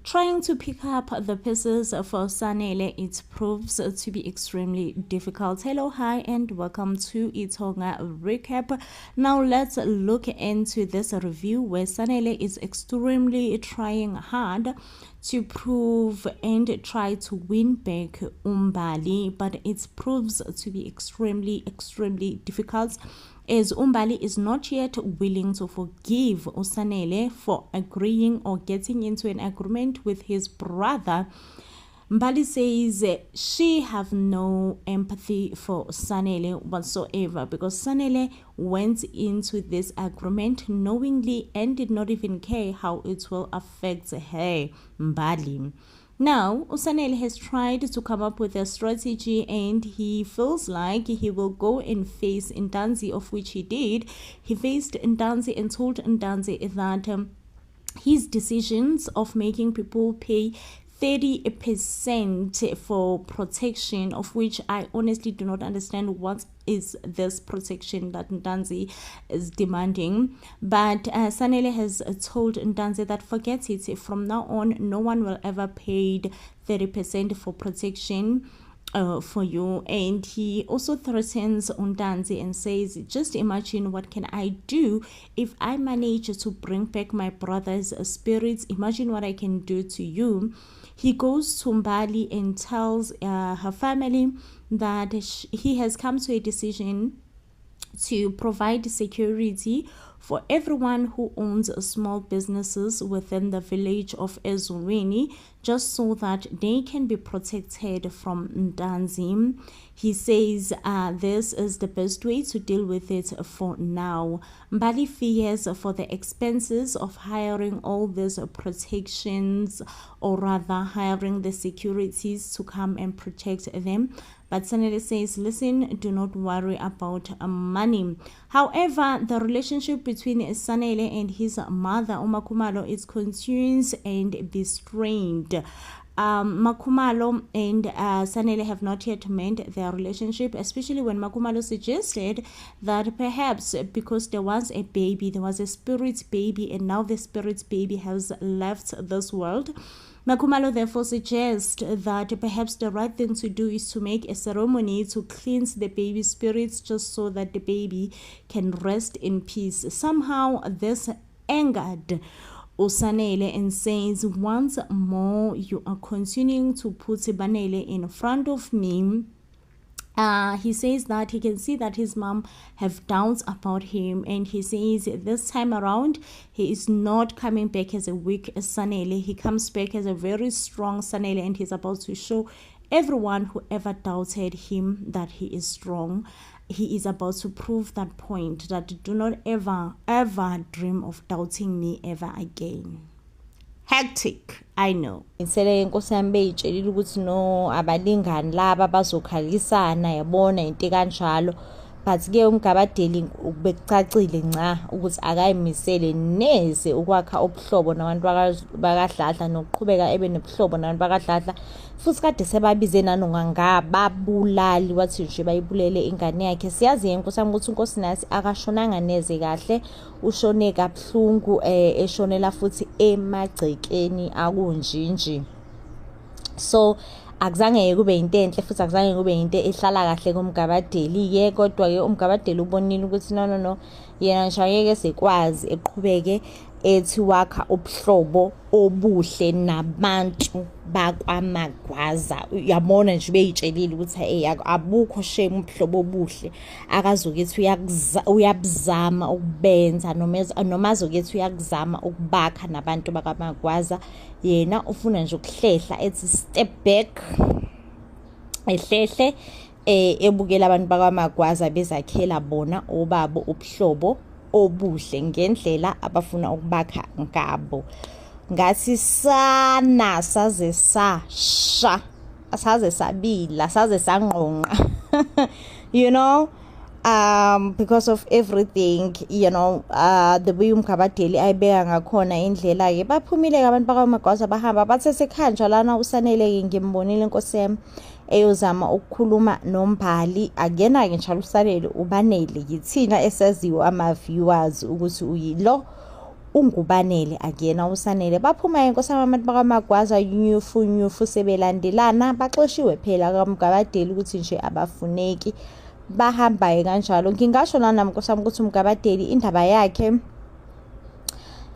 Trying to pick up the pieces for Sanele, it proves to be extremely difficult. Hello, hi, and welcome to Itonga Recap. Now let's look into this review where Sanele is extremely trying hard to prove and try to win back Umbali, but it proves to be extremely difficult, as Umbali is not yet willing to forgive Usanele for agreeing or getting into an agreement with his brother. Mbali says she have no empathy for Sanele whatsoever, because Sanele went into this agreement knowingly and did not even care how it will affect her, Mbali. Now, Usanele has tried to come up with a strategy, and he feels like he will go and face Ntanzi, of which he did. He faced Ntanzi and told Ntanzi that his decisions of making people pay 30% for protection, of which I honestly do not understand what is this protection that Ntanzi is demanding. But Sanele has told Ntanzi that forget it, from now on no one will ever pay 30% for protection for you. And he also threatens Ntanzi and says, just imagine what can I do if I manage to bring back my brother's spirits. Imagine what I can do to you. He goes to Mbali and tells her family that he has come to a decision to provide security for everyone who owns small businesses within the village of Ezulwini, just so that they can be protected from Ntanzi. He says this is the best way to deal with it for now. Mbali fears for the expenses of hiring all these protections, or rather hiring the securities to come and protect them. But Sanele says, listen, do not worry about money. However, the relationship between Sanele and his mother, Umakhumalo, is confused and be strained. Makhumalo and Sanele have not yet mended their relationship, especially when Makhumalo suggested that perhaps because there was a baby, there was a spirit baby, and now the spirit baby has left this world. Makhumalo therefore suggests that perhaps the right thing to do is to make a ceremony to cleanse the baby's spirits, just so that the baby can rest in peace. Somehow this angered Usanele and says, once more you are continuing to put Banele in front of me. He says that he can see that his mom have doubts about him, and he says this time around he is not coming back as a weak Sanele. He comes back as a very strong Sanele, and he's about to show everyone who ever doubted him that he is strong. He is about to prove that point, that do not ever dream of doubting me ever again. Hectic, I know. Insele inkosi yami beyitshelile ukuthi no abalingani laba bazokhalisana yabona into kanjalo, but ke uMgabadeli ubekucacile nca ukuthi akayimisele neze ukwakha ubuhlobo nabantu bakaDladla nokuqhubeka ebe nobuhlobo nabantu bakaDladla, futhi kade sebabize nanongangababulali wathi nje bayibulele ingane yakhe. Siyazi inkosi yami ukuthi inkosi nasi akashonanga neze kahle, ushone kabuhlungu, eshonela futhi emagcekeni akunjinji. So akuzange kube into enhle, futhi akuzange kube into ehlala kahle kuMgabadeli ke, kodwa ke uMgabadeli ubonile ukuthi no yena nje ngeke sekwazi eqhubeke ethi wakha ubuhlobo obuhle nabantu bakwaMagwaza. Uyabona nje beyitshelile ukuthi hey abukho shame ubuhlobo obuhle, akazokethi uyabuzama ukubenza, noma azokethi uyakuzama ukubakha nabantu bakwaMagwaza. Yena ufuna nje ukuhlehla ethi step back, ehlehle ebukela abantu bakwaMagwaza bezakhela bona obabo ubuhlobo obuhle ngendlela abafuna ukubakha ngabo. Ngathi sana saze sasha, saze sabila, saze sanqonqa you know, because of everything, you know, the way uMgabadeli ayibeka ngakhona indlela ke baphumile abantu bakwaMagwaza bahamba bathe sekhanja lana uSanele ngimbonile inkosi yami eyozama ukukhuluma noMbali. Akena ke njalo uSanele ubanele yithina esaziwa ama viewers ukuthi uyilo ungubanele akuyena uSanele. Baphuma inkosana abantu bakaMagwaza nyufu sebelandelana, baxoshiwe phela kaMgabadeli ukuthi nje abafuneki, bahambaye kanjalo. Ngingasho lana nkosana ukuthi uMgabadeli indaba yakhe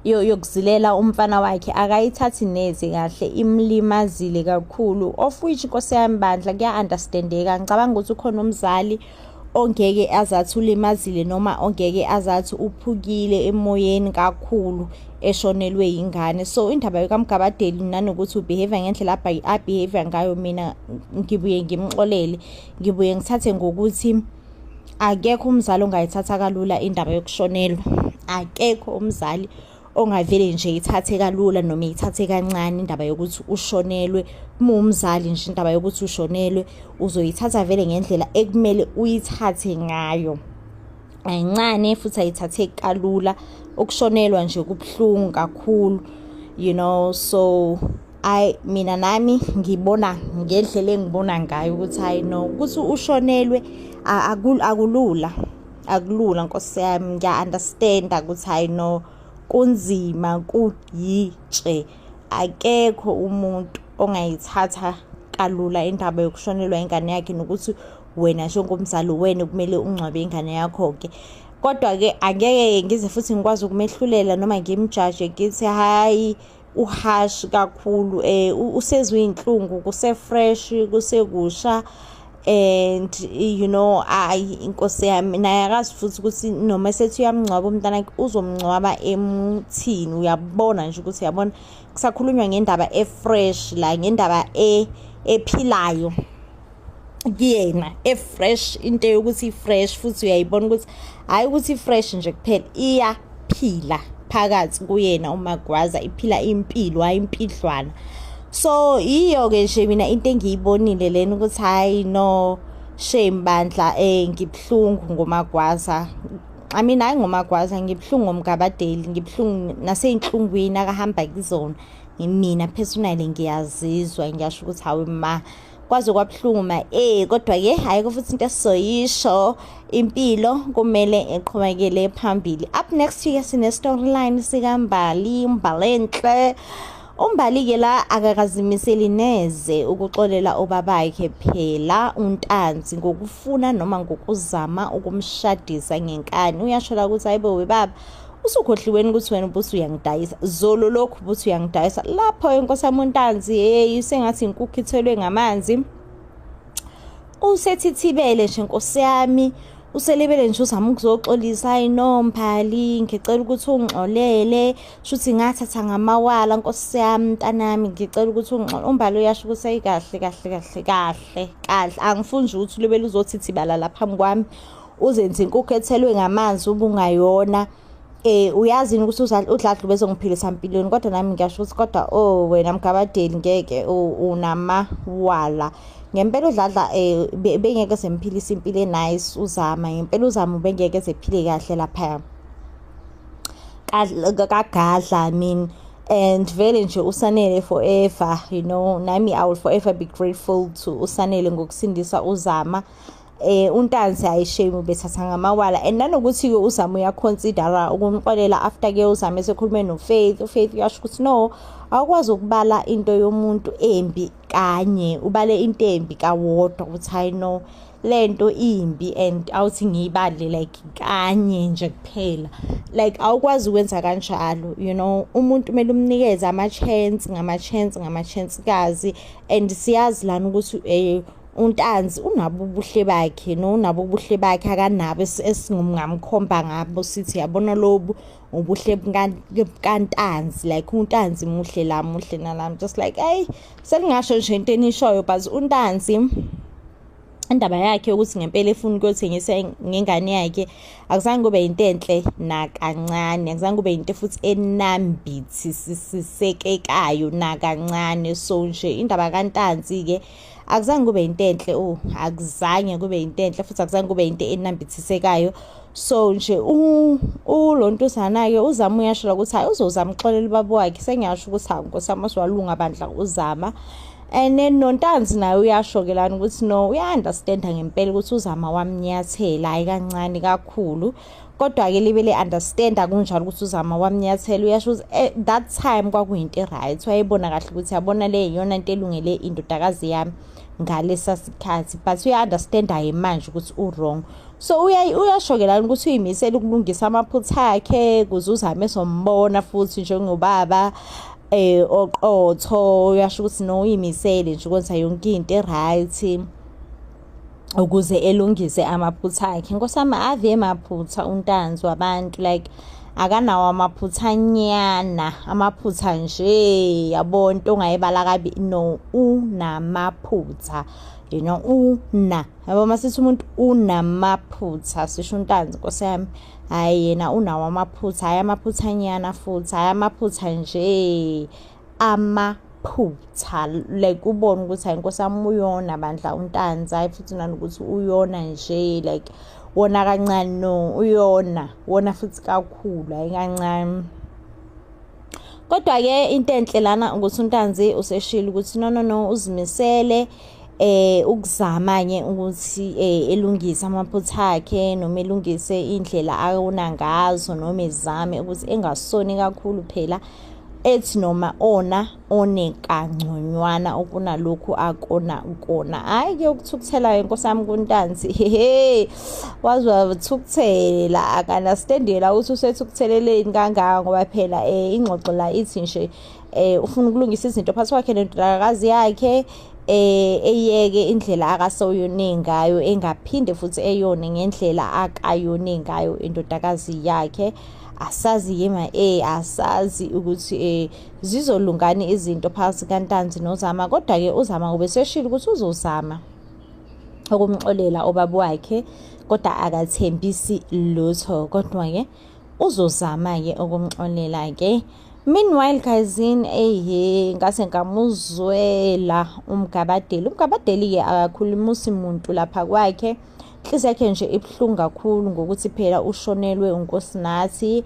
yokuzilela umfana wakhe akayithathi neze kahle, imlimazile kakhulu, of which inkosi yami Bandla kuya-understandeka. Ngicabanga ukuthi ukhona umzali ongeke azathi ulimazile noma ongeke azathi uphukile emoyeni kakhulu eshonelwe ingane. So indaba yokaMgabadeli nanokuthi ubehave ngendlela abehave ngayo, mina ngibuye ngimxolele, ngibuye ngithathe ngokuthi akekho umzali ongayithatha kalula indaba yokushonelwa, akekho umzali ongavele nje ithathe kalula noma ithathe kancane indaba yokuthi ushonelwe. Umzali nje indaba yokuthi ushonelwe uzoyithatha vele ngendlela ekumele uyithathe ngayo, ayincane futhi ayithathe kalula. Ukushonelwa nje kubuhlungu kakhulu, you know. So mina nami ngibona ngendlela engibona ngayo ukuthi hayi no, ukuthi ushonelwe akulula nkosi yami. Ngiya-understanda ukuthi hayi no, kunzima, kuyitshe. Akekho umuntu ongayithatha kalula indaba yokushonelwa ingane yakhe, nokuthi wena njengomzali wena kumele ungcwabe ingane yakho-ke. Kodwa-ke angeke ngize futhi ngikwazi ukumehlulela noma ngimjaje ngithi hayi uhash kakhulu, usezwe inhlungu, kuse-fresh, kusekusha. And you know, inkosi yami naye akazi futhi ukuthi noma sethi uyamngcwaba umntana uzomngcwaba emuthini. Uyabona nje ukuthi yabona kusakhulunywa ngendaba e-fresh, la ngendaba ephilayo kuyena, e-fresh, into yokuthi fresh futhi uyayibona ukuthi hayi ukuthi fresh nje kuphela, iyaphila phakathi kuyena uMagwaza, iphila impilo, hayi impidlwana. So iyo-ke nje mina into engiyibonile lena ukuthi hayi no, shame Bandla, ngibhlungu ngoMagwaza. I mean hayi ngoMagwaza, ngibhlungu ngoMgabadeli, ngibhlungu naseyinhlungwini akahamba kuzona. Mina personally ngiyazizwa, ngiyasho ukuthi hawe ma kwaze kwabuhlungu ma, kodwa-ke hayi futhi into esizoyisho, impilo kumele eqhubekele phambili. Up next year sine storyline sikaMbali, uMbalenhle. uMbali-ke la akakazimiseli neze ukuxolela ubabakhe phela uNtanzi ngokufuna noma ngokuzama ukumshadisa ngenkani. Uyashola ukuthi hayibo webaba, usukhohliweni ukuthi wena ubuthi uyangidayisa, zolo lokhu ubuthi uyangidayisa. Lapho inkosi yami uNtanzi sengathi inkukhu ithelwe ngamanzi, usethithibele nje inkosi yami, uselebele nje uzama ukuzoxolisa. Hayi no Mbali, ngicela ukuthi ungixolele, shuthi ngathatha ngamawala nkosi yami mntanami, ngicela ukuthi ungixolele. uMbali uyasho ukuthi hayi kahle, angifuni nje ukuthi ulebele uzothithibala lapha phambi kwami uzenze inkukhu ethelwe ngamanzi ubungayona. Uyazi ukuthi uDladla bezongiphilisa empilweni, kodwa nami ngiyasho ukuthi kodwa wena Mgabadeli ngeke unamawala. Ngempela uDladla bengeke semphilisa impilo enice, uzama ngempela uzama bengeke sephile kahle lapha kaGadla. I mean, and vele nje uSanele forever, you know. Nami I will forever be grateful to uSanele ngokusindisa uzama. uNtanzi ayishame bethatha ngamawala, and nanokuthi-ke uzama uyaconsidera ukumxolela after ke uzama esekhulume noFaith. uFaith uyasho ukuthi no, awukwazi ukubala into yomuntu embi kanye, ubale into embi kawodwa ukuthi hayi no lento imbi and awuthi ngiyibale like kanye nje kuphela, like awukwazi ukwenza kanjalo, you know. Umuntu kumele umnikeze ngama-chance kazi, and siyazi lana ukuthi uNtanzi unabo ubuhle bakhe, no, unabo ubuhle bakhe akanabo esingamkhomba ngabo sithi yabona lobu ubuhle kaNtanzi, like uNtanzi muhle la muhle nalami, just like selingasho nje into enishoyo, but uNtanzi indaba yakhe ukuthi ngempela efuna ukuyothengisa ngengane yakhe akuzange kube into enhle nakancane, akuzange kube into futhi enambithisisekekayo nakancane. So nje indaba kaNtanzi-ke akuzange kube into enhle, akuzange kube into enhle futhi akuzange kube into enambithisekayo. So nje lo ntombazana-ke uzama uyasho ukuthi hayi uzozama uxolela ubaba wakhe. Sengiyasho ukuthi hayi Nkosi yami asiwalunga Bandla uzama. And then noNtanzi naye uyasho-ke lana ukuthi no, uya-understanda ngempela ukuthi uzama wamnyathela, hayi kancane kakhulu. kodwa-ke libe le-understand-a kunjalo ukuthi uzama wamnyathela. Uyasho ukuthi that time kwakuyinto e-right, wayebona kahle ukuthi yabona le iyona into elungele indodakazi yami ngalesa sikhathi, but uya-understand-a-ke manje ukuthi u-wrong. So uyasho-ke lana ukuthi uyimisele ukulungisa amaphutha akhe kuze uzame esombona futhi njengobaba oqotho. Uyasho ukuthi no, uyimisele nje ukwenza yonke into e-right ukuze elungise amaphutha akhe. Nkosami ave emaphutha uNtanzi wabantu, like akanawo amaphuthanyana, amaphutha nje yabona into ongayibala kabi, no, unamaphutha, you know, yabo masithi umuntu unamaphutha sisho uNtanzi Nkosi yami, hayi yena unawo amaphutha, hayi amaphuthanyana futhi, hayi amaphutha nje, amaphutha, like ubone ukuthi hayi Nkosi yami uyona bandla uNtanzi, hayi futhi nanokuthi uyona nje, like wona kancane, no, uyona wona futhi kakhulu, hayi kancane. Kodwa-ke into enhle lana ukuthi uNtanzi useshilo ukuthi no, uzimisele ukuzamanye ukuthi elungise amaphutha akhe, noma elungise indlela akona ngazo, noma ezame ukuthi engasoni kakhulu phela, ethi noma onekangconywana okunalokhu akona ukona. Hayi-ke ukuthukuthela Nkosi yami kuNtanzi, wazi wathukuthela, akanastendela ukuthi usethukuteleleni kangaka, ngoba phela ingxoxo la ithi nje ufuna ukulungisa izinto phakathi kwakhe nendodakazi yakhe, eyeke indlela akasoyone ngayo, engaphinde futhi eyone ngendlela akayone ngayo indodakazi yakhe. Asazi yema asazi ukuthi zizolungani izinto phakathi kaNtanzi noZama, kodwa-ke uZama ubeseshilo ukuthi uzozama ukumxolela ubaba wakhe, kodwa akathembisi lutho, kodwa-ke uzozama-ke ukumxolela-ke. Meanwhile guysini, ngase ngamuzwela uMgabadeli-ke akakhulumishi muntu lapha kwakhe, inhliziyo yakhe nje ibuhlungu kakhulu ngokuthi phela ushonelwe uNkosinathi.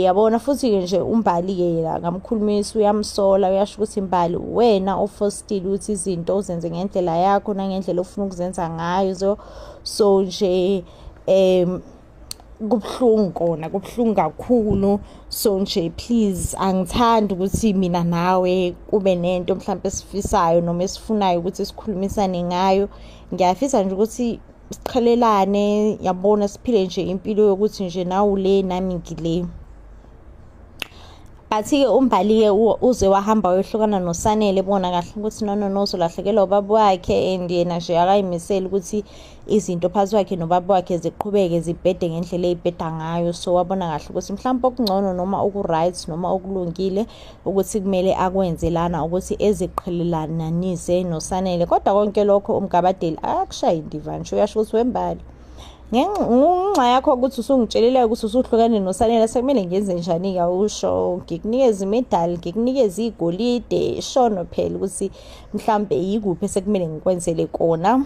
Yabona futhi-ke nje uMbali-ke yena ngamkhulumisa, uyamsola, uyasho ukuthi Mbali wena ofostile ukuthi izinto uzenze ngendlela yakho nangendlela ofuna ukuzenza ngayo. So nje kubuhlungu kona, kubuhlungu kakhulu. So nje please, angithandi ukuthi mina nawe kube nento mhlawumbe esifisayo noma esifunayo ukuthi sikhulumisane ngayo. Ngiyafisa nje ukuthi siqhelelane, yabona, siphile nje impilo yokuthi nje nawu le nami ngile. But-ke uMbali-ke uze wahamba wayohlukana noSanele, bona kahle ukuthi no uzolahlekelwa ubaba wakhe, and yena nje akayimiseli ukuthi izinto phakathi kwakhe nobaba wakhe ziqhubeke zibhede ngendlela ey'bheda ngayo. So wabona kahle ukuthi mhlawumbe okungcono noma oku-right noma okulungile ukuthi kumele akwenze lana ukuthi eziqhelelananise noSanele. Kodwa konke lokho uMgabadeli akakushayi indiva nje. Uyasho ukuthi weMbali, ngenxa yakho ukuthi usungitshelile ukuthi usuhlukane noSanele, sekumele ngenze njani-ke? Usho ngikunikeze imedali, ngikunikeze igolide, shono phela ukuthi mhlawumbe yikuphi esekumele ngikwenzele kona.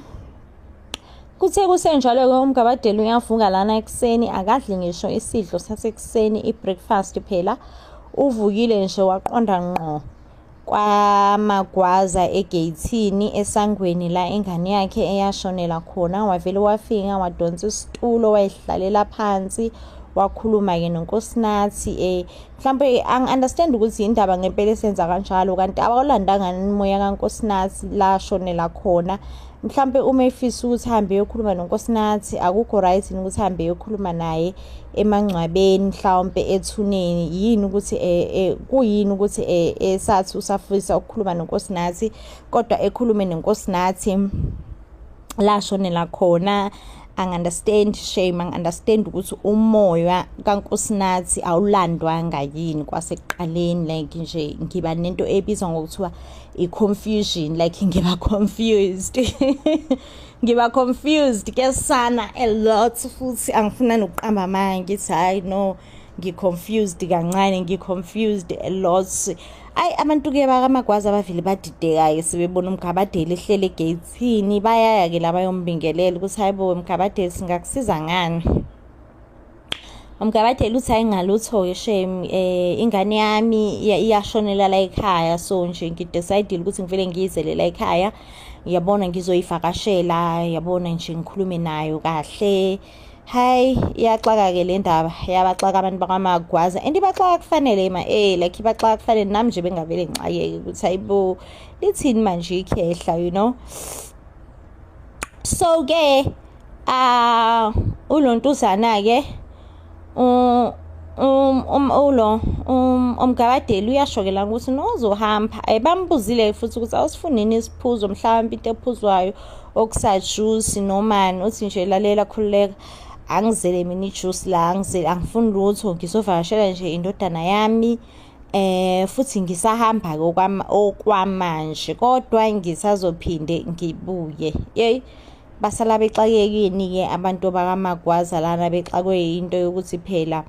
Kuthe kusenjalo-ke uMgabadeli uyavuka lana ekuseni, akadli ngisho isidlo sasekuseni, i-breakfast phela. Uvukile nje waqonda ngqo kwaMagwaza egeyithini esangweni la ingane yakhe eyashonela khona. Wavele wafika wadonsa isitulo, wayihlalela phansi, wakhuluma-ke noNkosinathi. Mhlawumbe angi-understand ukuthi indaba ngempela esenza kanjalo, kanti awulandanga umoya kaNkosinathi la shonela khona. Mhlawumbe uma efisa ukuthi ahambe eyokhuluma noNkosinathi, akukho right ukuthi ahambe eyokhuluma naye emangcwabeni, mhlawumbe ethuneni. Yini ukuthi kuyini ukuthi esathi usafisa ukukhuluma noNkosinathi, kodwa ekhulume noNkosinathi la shonela khona. Angi-understand, shame, angi-understand ukuthi umoya kaNkosinathi awulandwanga yini kwasekuqaleni. Like nje ngiba nento ebizwa ngokuthiwa i-confusion, like ngiba confused ngiba confused kesana a lot, futhi angifuna nokuqamba amanga ngithi hayi no, ngi-confused kancane, ngi-confused a lot. Ayi, abantu-ke bakaMagwaza abavile badideka-ke sebebona uMgabadeli ehlele egeyithini. Bayaya-ke la bayombingelela ukuthi hayi bo Mgabadeli, singakusiza ngani? uMgabadeli uthi hayi ngalutho-ke shame, ingane yami iyashonela la ekhaya, so nje ngidecidile ukuthi ngivele ngiyizele la ekhaya, yabona ngizoyivakashela, yabona nje ngikhulume nayo kahle. hayi iyaxaka-ke le ndaba yabaxaka abantu bakaMagwaza and ibaxaka kufanele like ibaxaka kufanele nami nje bengavele ngicakeke ukuthi hayibo lithini manje ikhehla, you know. So-ke ulontuzana-ke umgabadeli uyashokela ukuthi nozohamba. Bambuzile futhi ukuthi awusifunini isiphuzo mhlawumbe into ephuzwayo okusajuice nomani, uthi nje lalela khululeka angizele mina ijuice la, angifuni lutho, ngizovakashela nje indodana yami futhi ngisahamba-ke okwamanje kodwa ngisazophinde ngibuye. Yey, basala bexakekini-ke abantu bakaMagwaza lana, bexakwe into yokuthi phela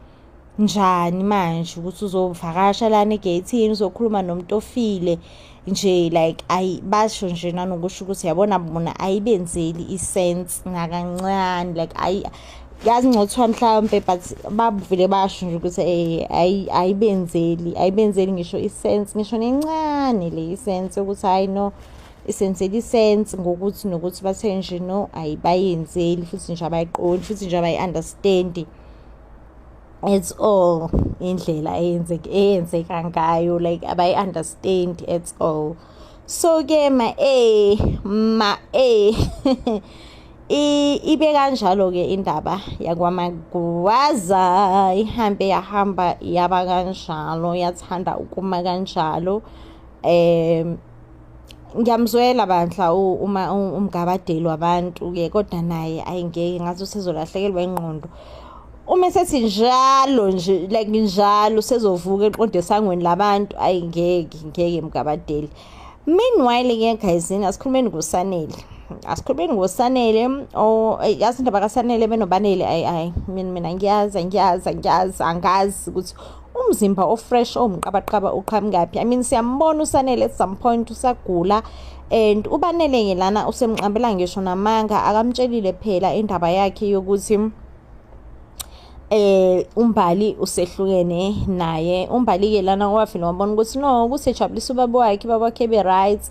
njani manje ukuthi uzovakasha lana egeyithini uzokhuluma nomuntu ofile nje, like basho nje nanokusho ukuthi yabona bona ayibenzeli isense nakancane, like yazi ngothiwa mhlawumbe but bavile basho nje ukuthi ayibenzeli ngisho isense, ngisho nencane le isense ukuthi hayi no isenzeli isense ngokuthi nokuthi bathe nje no ayibayenzeli futhi nje abayiqondi futhi nje abayi-understandi at all indlela eyenzeka ngayo, like abayi-understand at all. So-ke ibe kanjalo-ke indaba yakwaMagwaza yahamba yaba kanjalo, yathanda ukuma kanjalo. Ngiyamzwela bandla umgabadeli wabantu-ke kodwa naye ayingeke ngathi usezolahlekelwa ingqondo uma sethi njalo nje, like njalo sezovuka eqonde esangweni labantu. Ngeke mgabadeli. Meanwhile-ke guysini asikhulumeni ngoSanele yazi indaba kaSanele benoBanele mina ngiyazi angazi ukuthi umzimba ofresh omqabaqaba uqhamukaphi. I mean siyambona uSanele at some point usagula and uBanele lana usemqambela ngisho namanga akamtshelile phela indaba yakhe yokuthi uMbali usehlukene naye. uMbali-ke lana wafila wabona ukuthi no kusejabulisa ubaba wakhe be-right,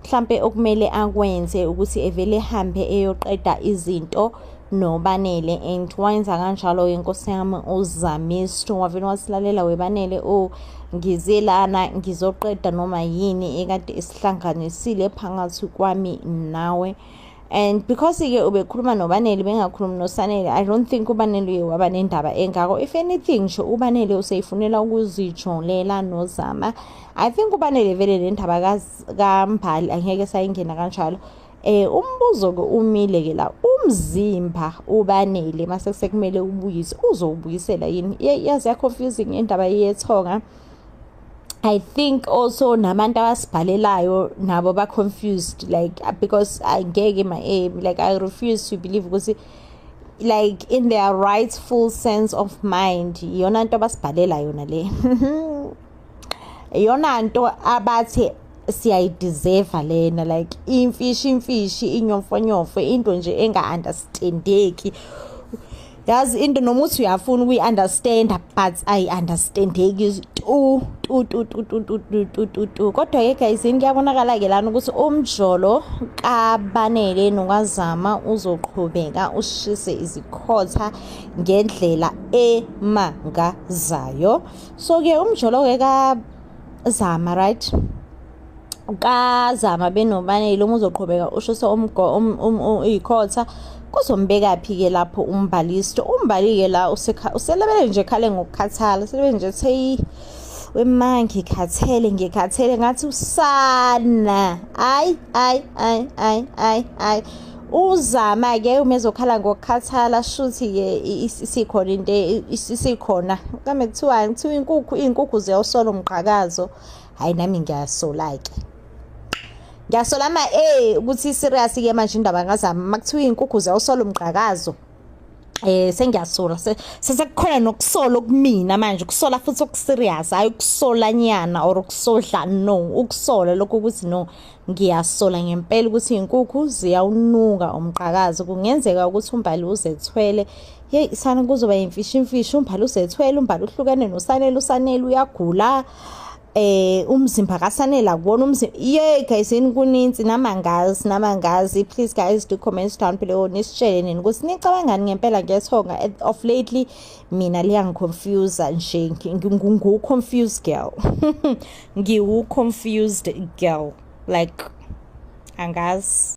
mhlampe okumele akwenze ukuthi evele ehambe eyoqeda izinto noBanele and wayenza kanjalo inkosi yami uZamisto wavele wasilalela weBanele ngize lana ngizoqeda noma yini ekade isihlanganisile phakathi kwami nawe. And because-ke ubekhuluma noBanele bengakhulumi noSanele, I don't think uBanele waba nendaba engako. If anything nje uBanele useyifunela ukuzijolela noZama. I think uBanele vele nendaba kaMbali angeke sayingena kanjalo. Umbuzo-ke umile-ke la, umzimba uBanele mase sekumele ubuyise uzowubuyisela yini? Yazi confusing indaba yethonga. I think also nabantu abasibhalelayo nabo ba confused, like because angeke like I refuse to believe ukuthi like in their rightful sense of mind yona into abasibhalela yona le yona into abathi siyayideserve lena, like imfishi inyomfonyofo into nje enga-understandeki. Yazi into noma uthi uyafuna ukuyi-understand but ayi-understandeki tu. Kodwa-ke guys kuyabonakala-ke lana ukuthi umjolo kaBanele nokaZama uzoqhubeka ushise izikhotha ngendlela emangazayo. So-ke umjolo-ke kaZama, right, kaZama benoBanele uzoqhubeka ushise izikhotha kuzombekaphi-ke lapho uMbali-ke la uselebele nje khale ngokukhathala, selebe nje theyi wema ngikhathele ngathi usana ayi uZama-ke umezokhala ngokukhathala shuthi-ke isikhona into isikhona kame kuthiwa iy'nkukhu ziyawusola umqhakazo. Hayi nami ngiyasola-ke ngiyasola ukuthi serious-ke manje indaba kaZama makuthiwa iy'nkukhu ziyawusola umqhakazo. Sengiyasola sekukhona nokusola okumina manje, ukusola futhi okuserious, hayi ukusola nyana or ukusodla, no, ukusola lokho ukuthi no ngiyasola ngempela ukuthi iy'nkukhu ziyawunuka umqhakazo. Kungenzeka ukuthi uMbali uzethwele, yeyi sana kuzoba imfishi uMbali uzethwele, uMbali uhlukane noSanele, uSanele uyagula. umzimba kaSanele akubona umzimba. Yeah guys, kuninzi namangazi. Please guys, do comments down below nisitshele nini ukuthi nicabangani ngempela ngiyethonga. Of lately mina liyangiconfuse nje, ngiwu-confused girl. Ngiwu-confused girl, like angazi.